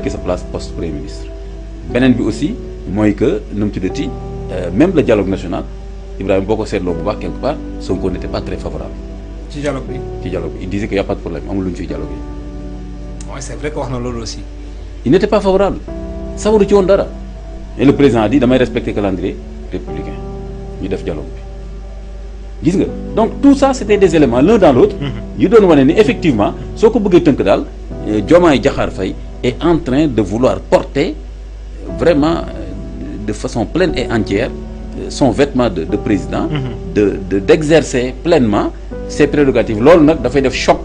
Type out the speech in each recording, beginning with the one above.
qui sa place poste premier ministre beneen bi aussi mooy que nu mu tuddati même le dialogue national Ibrahima boo ko seetloo bu baax quelque part Sonko n'était pas très favorable. ci dialogue bi. Il disait qu'il y a pas de problème amul lu ñu fiy dialogue yi. oui c'est vrai que wax na loolu aussi. il n'était pas favorable sawaru ci woon dara et le président a dit damay respecter calendrier républicain ñu def dialogue bi gis nga donc tout ça c'était des éléments l'un dans l'autre yu doon wane ni effectivement soo ko bëggee tënk daal Diomaye Diakhar Faye est en train de vouloir porter vraiment de façon pleine et entière son vêtement de président d'exercer pleinement ses prérogatives loolu nag dafay def choc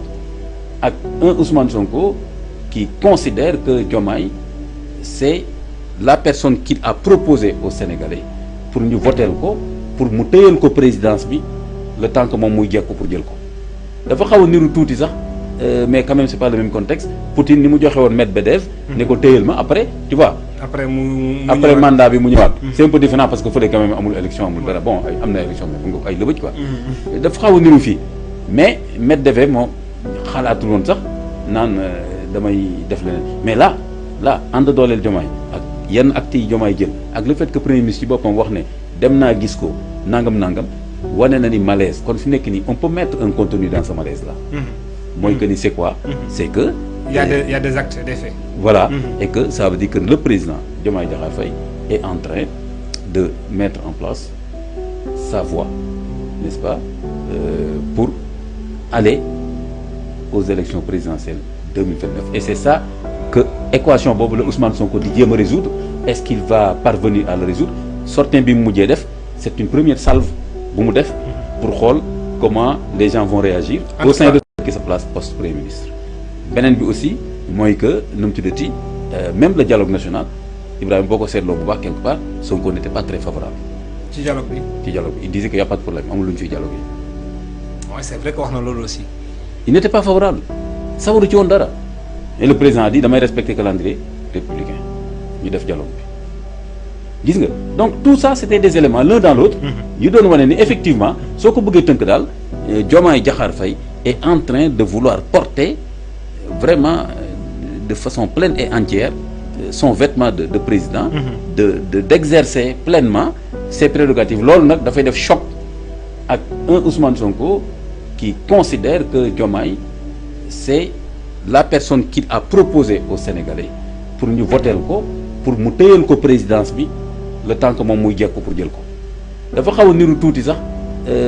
ak un Ousmane Sonko qui considère que Diomaye c'est la personne qu'il a proposé aux Sénégalais pour ñu voteel ko pour mu téyal ko présidence bi le temps que moom muy jekku pour jël ko dafa xaw a niru tuuti sax mais quand même c'est pas le même contexte Poutine ni mu joxe woon Medvedev ne ko téyal ma après tu vois après mandat bi mu ñëwaat c'est un peu différent parce que fële quand même amul élection amul dara bon am na élection mais nga ay lëbëj quoi dafa xaw a niru fii mais Medvedev moo xalaatul woon sax naan damay def leneen mais là ànd dooleel Diomaye ak yenn actes yi Diomaye jël ak le fait que premier ministre ci boppam wax ne dem naa gis ko nangam wane na ni malaise kon fi nekk nii on peut mettre un contenu dans ce malaise là mooy que ni c'est quoi c'est que il y a des actes des faits voilà et que ça veut dire que le président Diomaye Diakhar Faye est en train de mettre en place sa voie n'est-ce pas pour aller aux élections présidentielles 2029 et c'est ça que équation boobu la Ousmane Sonko di jéem a résoudre est-ce qu'il va parvenir à le résoudre sortie bi mu mujjee def c'est une première salve bu mu def pour xool comment les gens vont réagir au sein de qui sa place poste premier ministre beneen bi aussi mooy que nu mu tuddati même le dialogue national Ibrahima boo ko seetloo bu baax quelque part Sonko n'était pas très favorable ci dialogue bi. il disait qu'il y a pas de problème amul lu ñu fiy dialogue yi. oui c'est vrai que wax na loolu aussi. il n'était pas favorable sawaru ci woon dara et le président a dit damay respecter calendrier républicain ñu def dialogue bi gis nga donc tout ça c'était des éléments l'un dans l'autre yu doon wane ni effectivement soo ko bëggee tënk daal Diomaye Diakhar Faye est en train de vouloir porter vraiment de façon pleine et entière son vêtement de président d'exercer pleinement ses prérogatives loolu nag dafay def choc ak un Ousmane Sonko qui considère que Diomaye c'est la personne qu'il a proposé aux Sénégalais pour ñu voteel ko pour mu téyal ko présidence bi le temps que moom muy jekku pour jël ko dafa xaw a niru tuuti sax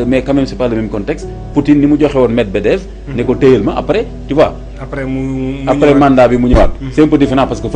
mais quand même c'est pas le même contexte Poutine ni mu joxe woon Medvedev ne ko téyal ma après tu vois après mandat bi mu ñëwaat c'est un peu différent parce que